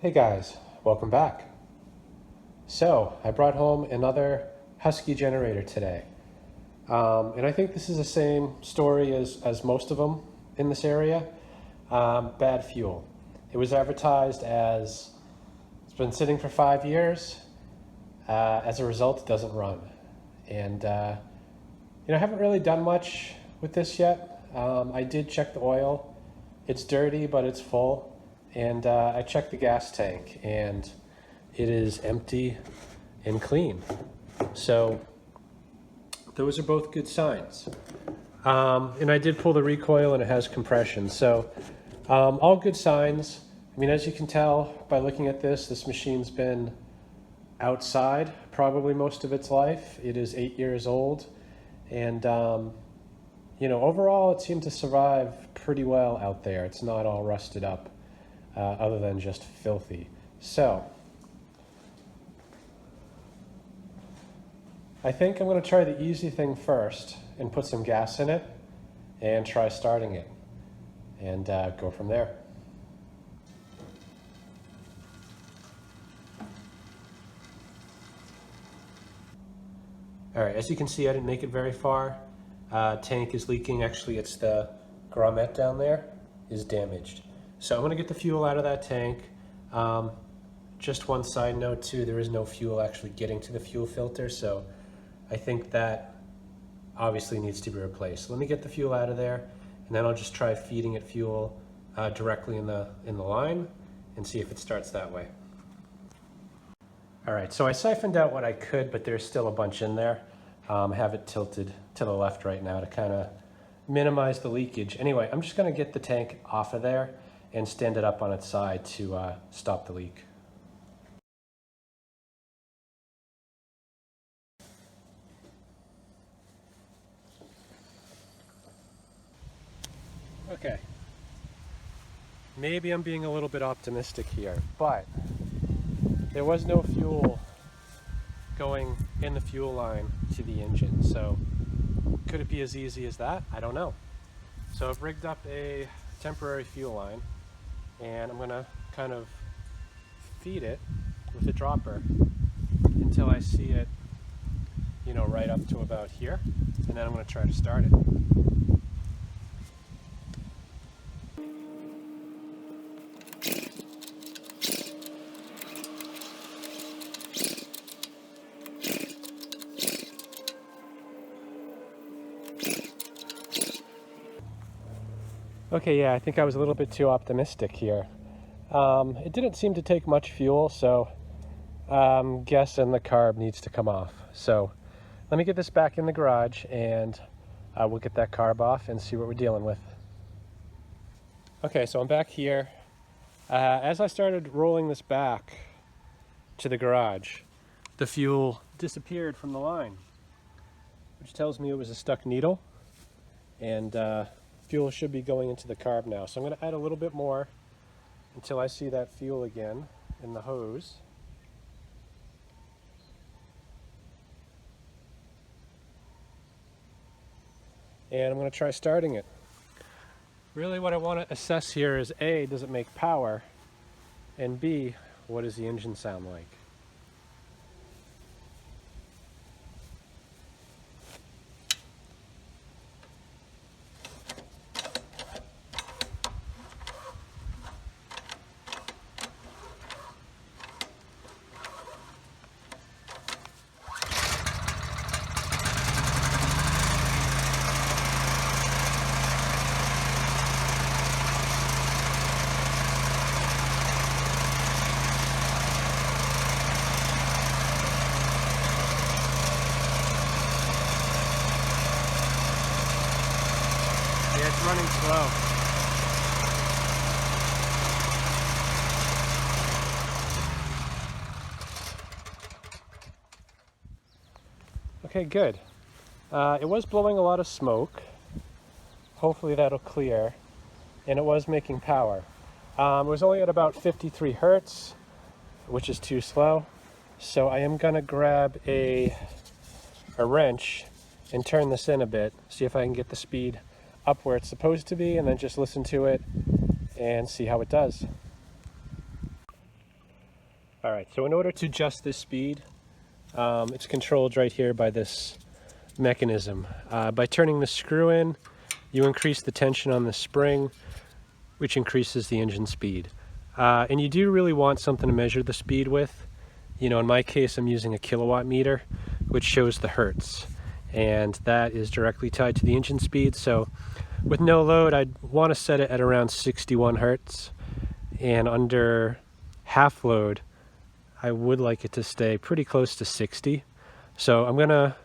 Hey guys, welcome back. So I brought home another Husky generator today. And I think this is the same story as most of them in this area. Bad fuel. It was advertised as it's been sitting for 5 years. As a result, it doesn't run. And I haven't really done much with this yet. I did check the oil. It's dirty, but it's full. And I checked the gas tank, and it is empty and clean. So those are both good signs. And I did pull the recoil, and it has compression. So all good signs. I mean, as you can tell by looking at this machine's been outside probably most of its life. It is 8 years old. And overall it seemed to survive pretty well out there. It's not all rusted up. Other than just filthy. So I think I'm going to try the easy thing first and put some gas in it and try starting it and go from there. All right, as you can see, I didn't make it very far. Tank is leaking. Actually, it's the grommet down there is damaged. So I'm going to get the fuel out of that tank. Just one side note too, there is no fuel actually getting to the fuel filter, so I think that obviously needs to be replaced. So let me get the fuel out of there, and then I'll just try feeding it fuel directly in the line and see if it starts that way. All right, so I siphoned out what I could, but there's still a bunch in there. I have it tilted to the left right now to kind of minimize the leakage. Anyway, I'm just going to get the tank off of there and stand it up on its side to stop the leak. Okay, maybe I'm being a little bit optimistic here, but there was no fuel going in the fuel line to the engine, so could it be as easy as that? I don't know. So I've rigged up a temporary fuel line, and I'm gonna kind of feed it with a dropper until I see it, right up to about here, and then I'm gonna try to start it. Okay, yeah, I think I was a little bit too optimistic here. It didn't seem to take much fuel, so I'm guessing the carb needs to come off. So let me get this back in the garage, and we'll get that carb off and see what we're dealing with. Okay, so I'm back here. As I started rolling this back to the garage, the fuel disappeared from the line, which tells me it was a stuck needle, and fuel should be going into the carb now. So I'm going to add a little bit more until I see that fuel again in the hose. And I'm going to try starting it. Really what I want to assess here is A, does it make power? And B, what does the engine sound like? Yeah, it's running slow. Okay, good. It was blowing a lot of smoke. Hopefully that'll clear. And it was making power. It was only at about 53 hertz, which is too slow. So I am gonna grab a wrench and turn this in a bit, see if I can get the speed up where it's supposed to be, and then just listen to it and see how it does. All right, so in order to adjust this speed, it's controlled right here by this mechanism. By turning the screw in, you increase the tension on the spring, which increases the engine speed. And you do really want something to measure the speed with. You know, in my case, I'm using a kilowatt meter, which shows the hertz. And that is directly tied to the engine speed. So with no load, I'd want to set it at around 61 hertz. And under half load, I would like it to stay pretty close to 60. So I'm going to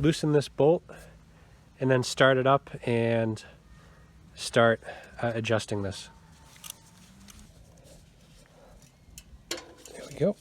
loosen this bolt and then start it up and start adjusting this. There we go.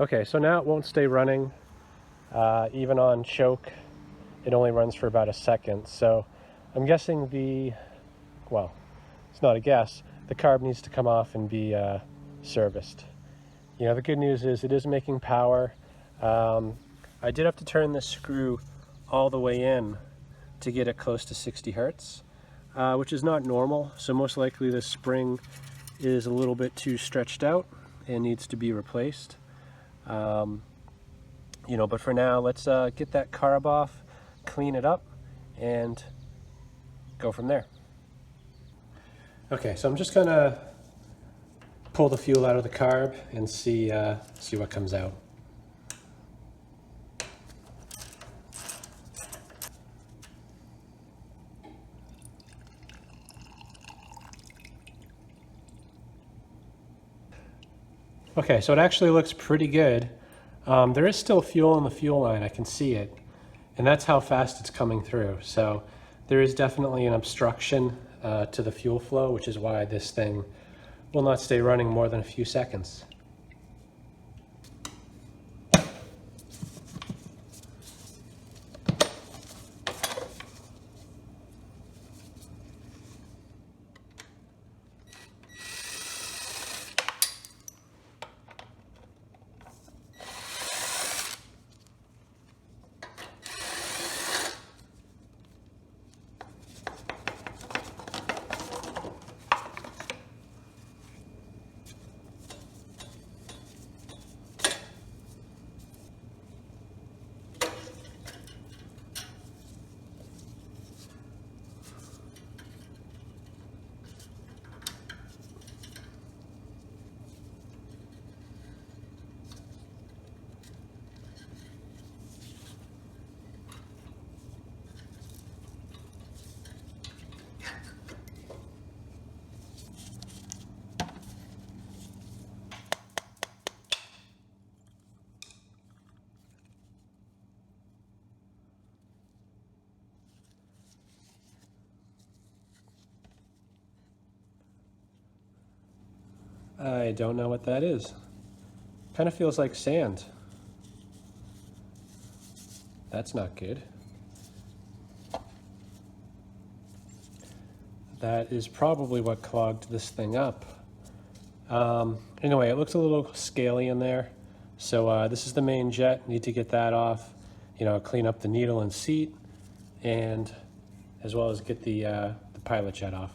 Okay, so now it won't stay running. Even on choke, it only runs for about a second. So I'm guessing well, it's not a guess, the carb needs to come off and be serviced. You know, the good news is it is making power. I did have to turn this screw all the way in to get it close to 60 hertz, which is not normal. So most likely this spring is a little bit too stretched out and needs to be replaced. You know, but for now, let's get that carb off, clean it up, and go from there. Okay, so I'm just gonna pull the fuel out of the carb and see what comes out. Okay, so it actually looks pretty good. There is still fuel in the fuel line, I can see it, and that's how fast it's coming through. So there is definitely an obstruction to the fuel flow, which is why this thing will not stay running more than a few seconds. I don't know what that is. Kind of feels like sand. That's not good. That is probably what clogged this thing up. Anyway, it looks a little scaly in there. So this is the main jet. Need to get that off. You know, clean up the needle and seat, and as well as get the pilot jet off.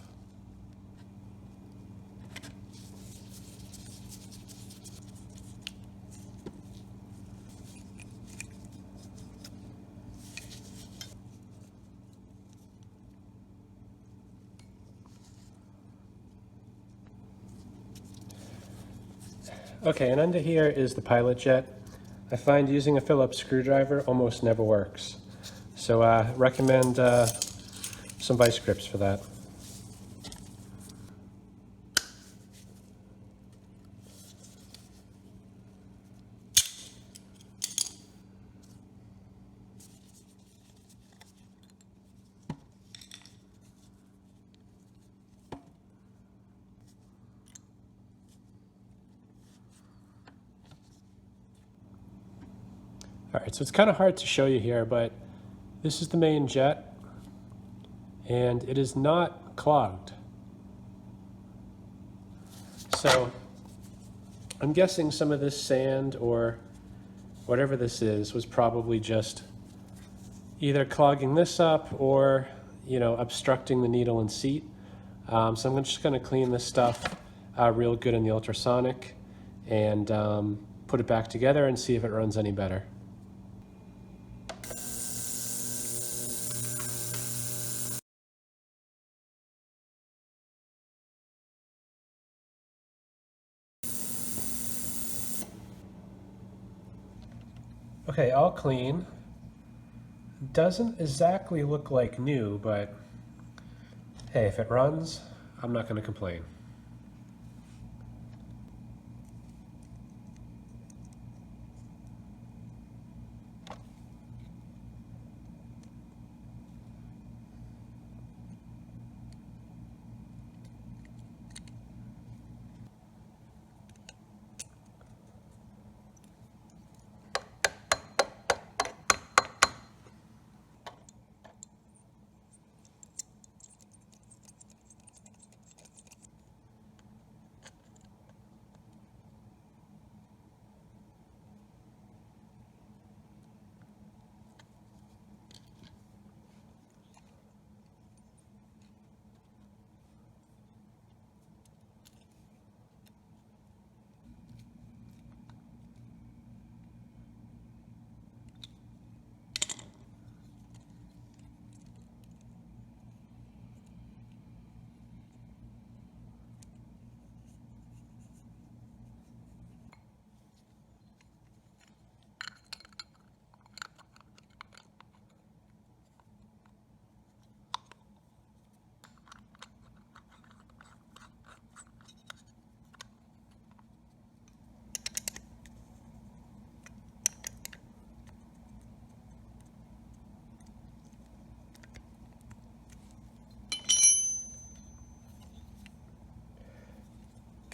Okay, and under here is the pilot jet. I find using a Phillips screwdriver almost never works. So recommend some vice grips for that. All right, so it's kind of hard to show you here, but this is the main jet, and it is not clogged. So I'm guessing some of this sand or whatever this is was probably just either clogging this up or, obstructing the needle and seat. So I'm just going to clean this stuff real good in the ultrasonic and put it back together and see if it runs any better. Okay, all clean. Doesn't exactly look like new, but hey, if it runs, I'm not going to complain.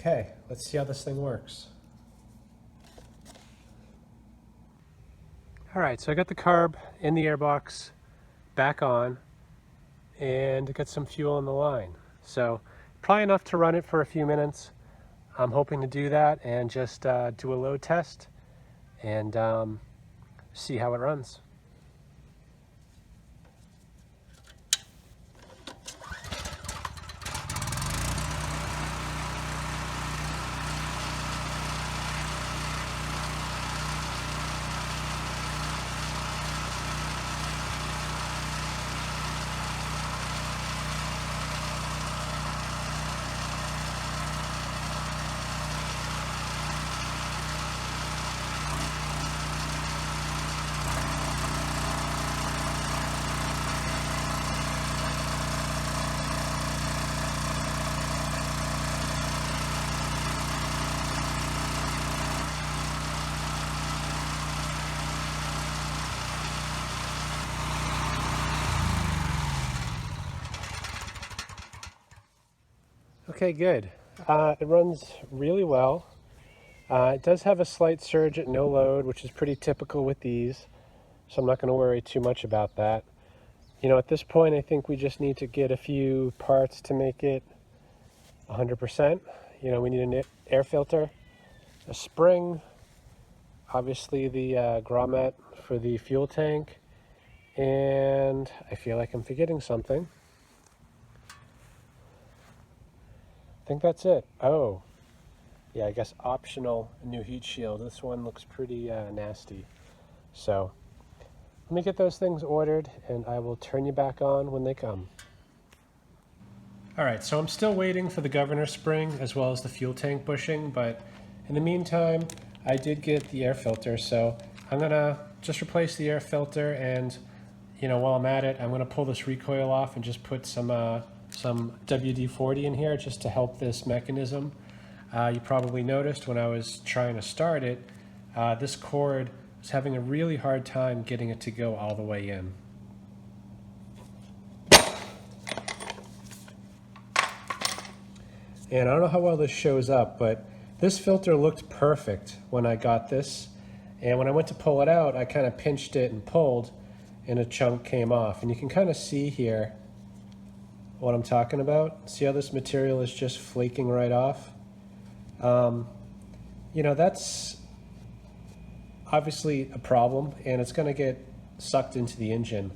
Okay, let's see how this thing works. All right, so I got the carb in the airbox back on and got some fuel in the line. So probably enough to run it for a few minutes. I'm hoping to do that and just do a load test and see how it runs. Okay, good. It runs really well. It does have a slight surge at no load, which is pretty typical with these, so I'm not going to worry too much about that. At this point, I think we just need to get a few parts to make it 100%. We need an air filter, a spring, obviously the grommet for the fuel tank, and I feel like I'm forgetting something. I think that's it. Oh, yeah, I guess optional new heat shield. This one looks pretty nasty. So let me get those things ordered and I will turn you back on when they come. All right, so I'm still waiting for the governor spring as well as the fuel tank bushing, but in the meantime, I did get the air filter, so I'm gonna just replace the air filter and while I'm at it, I'm gonna pull this recoil off and just put some WD-40 in here just to help this mechanism. You probably noticed when I was trying to start it, this cord was having a really hard time getting it to go all the way in. And I don't know how well this shows up, but this filter looked perfect when I got this. And when I went to pull it out, I kind of pinched it and pulled, and a chunk came off. And you can kind of see here what I'm talking about. See how this material is just flaking right off? You know, that's obviously a problem, and it's going to get sucked into the engine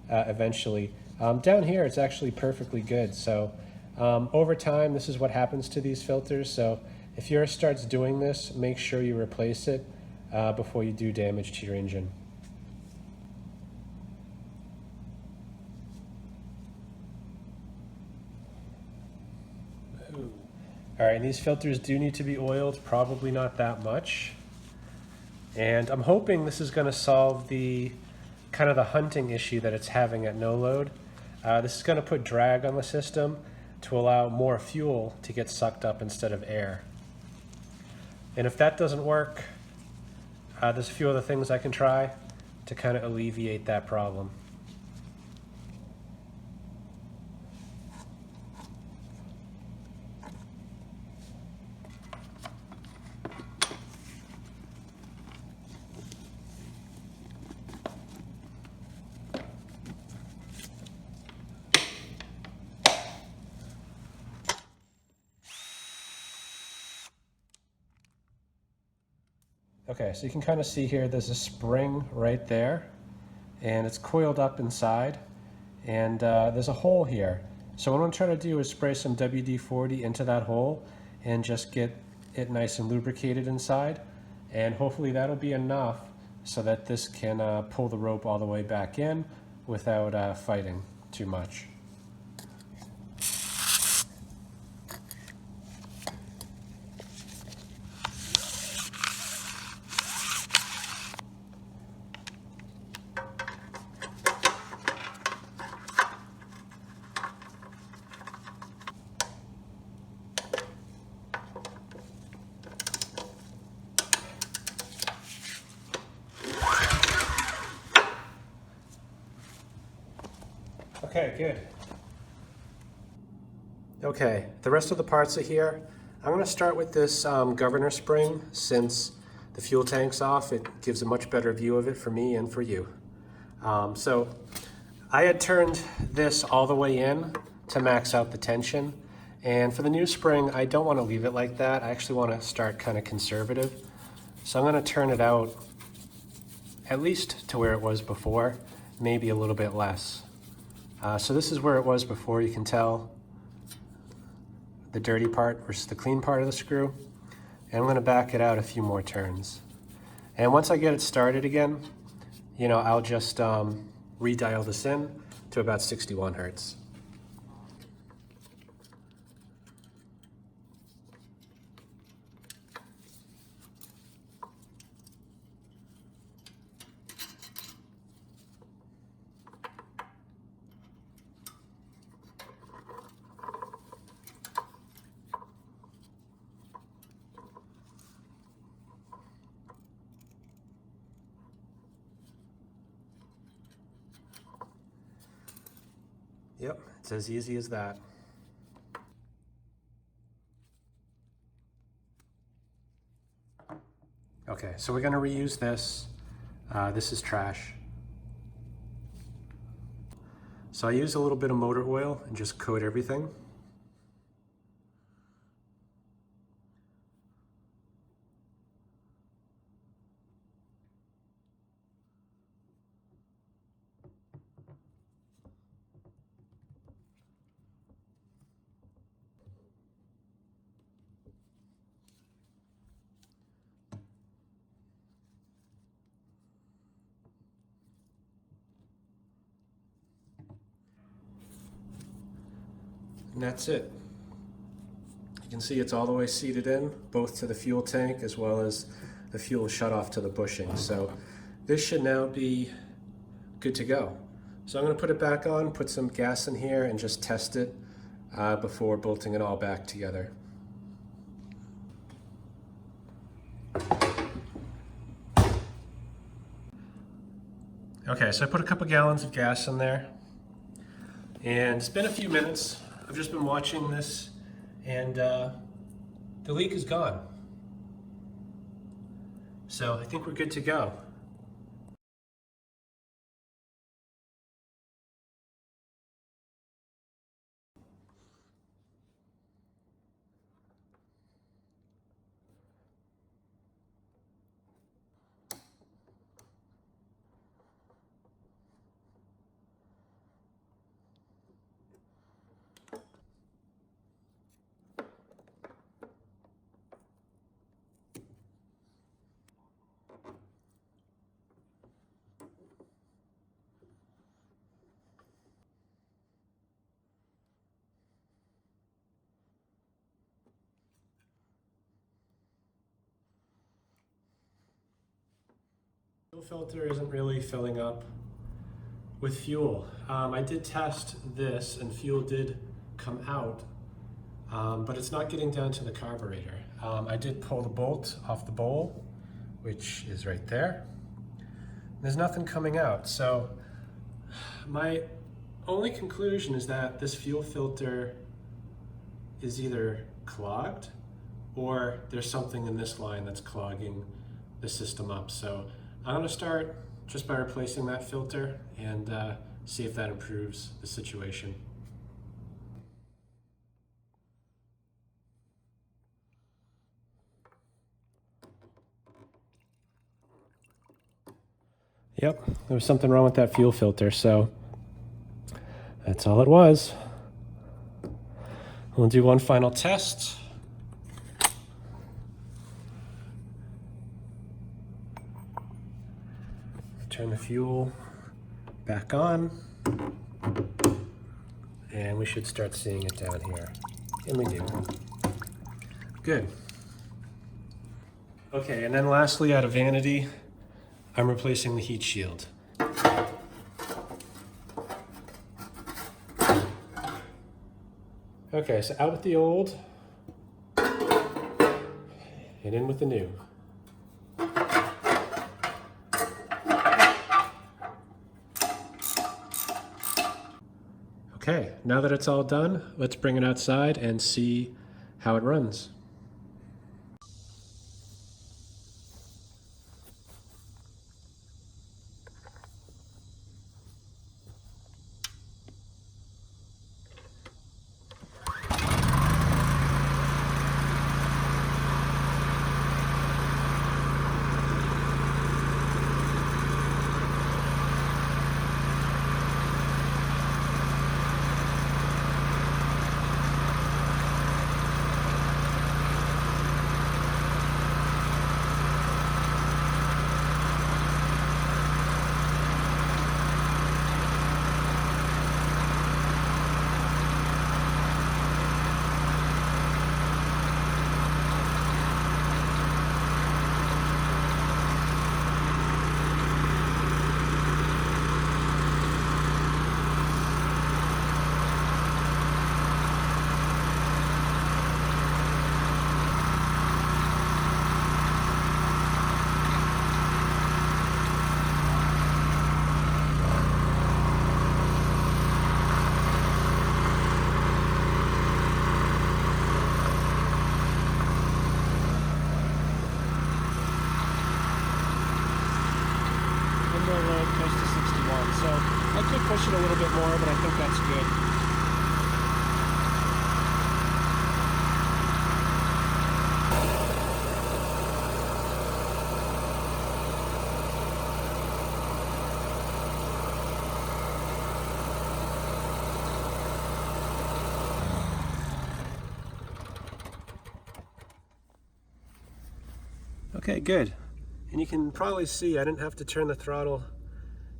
eventually. Down here, it's actually perfectly good. So over time, this is what happens to these filters. So if yours starts doing this, make sure you replace it before you do damage to your engine. All right, and these filters do need to be oiled, probably not that much. And I'm hoping this is going to solve the kind of the hunting issue that it's having at no load. This is going to put drag on the system to allow more fuel to get sucked up instead of air. And if that doesn't work, there's a few other things I can try to kind of alleviate that problem. Okay, so you can kind of see here there's a spring right there, and it's coiled up inside, and there's a hole here. So what I'm trying to do is spray some WD-40 into that hole and just get it nice and lubricated inside, and hopefully that'll be enough so that this can pull the rope all the way back in without fighting too much. Okay, good. Okay, the rest of the parts are here. I'm going to start with this governor spring. Since the fuel tank's off, it gives a much better view of it for me and for you. So I had turned this all the way in to max out the tension. And for the new spring, I don't want to leave it like that. I actually want to start kind of conservative. So I'm going to turn it out at least to where it was before, maybe a little bit less. So this is where it was before. You can tell the dirty part versus the clean part of the screw. And I'm going to back it out a few more turns. And once I get it started again, you know, I'll just redial this in to about 61 hertz. Yep, it's as easy as that. Okay, so we're gonna reuse this. This is trash. So I use a little bit of motor oil and just coat everything. And that's it. You can see it's all the way seated in, both to the fuel tank as well as the fuel shutoff to the bushing. So this should now be good to go. So I'm going to put it back on, put some gas in here, and just test it before bolting it all back together. Okay, so I put a couple gallons of gas in there, and it's been a few minutes. I've just been watching this, and the leak is gone. So I think we're good to go. Fuel filter isn't really filling up with fuel. I did test this and fuel did come out, but it's not getting down to the carburetor. I did pull the bolt off the bowl, which is right there. There's nothing coming out. So my only conclusion is that this fuel filter is either clogged or there's something in this line that's clogging the system up. So I'm going to start just by replacing that filter and see if that improves the situation. Yep, there was something wrong with that fuel filter, so that's all it was. We'll do one final test. Turn the fuel back on, and we should start seeing it down here. And we do. Good. Okay, and then lastly, out of vanity, I'm replacing the heat shield. Okay, so out with the old and in with the new. Okay, now that it's all done, let's bring it outside and see how it runs. Close to 61, so I could push it a little bit more, but I think that's good. Okay, good. And you can probably see I didn't have to turn the throttle,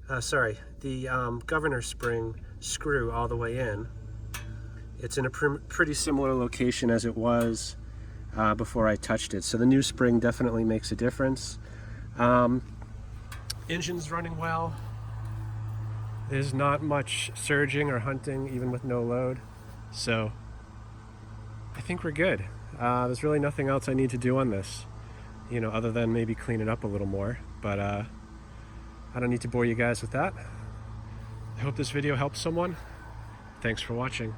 the governor spring screw all the way in. It's in a pretty similar location as it was before I touched it. So the new spring definitely makes a difference. Engine's running well. There's not much surging or hunting even with no load. So I think we're good. There's really nothing else I need to do on this, you know, other than maybe clean it up a little more. But I don't need to bore you guys with that. I hope this video helps someone. Thanks for watching.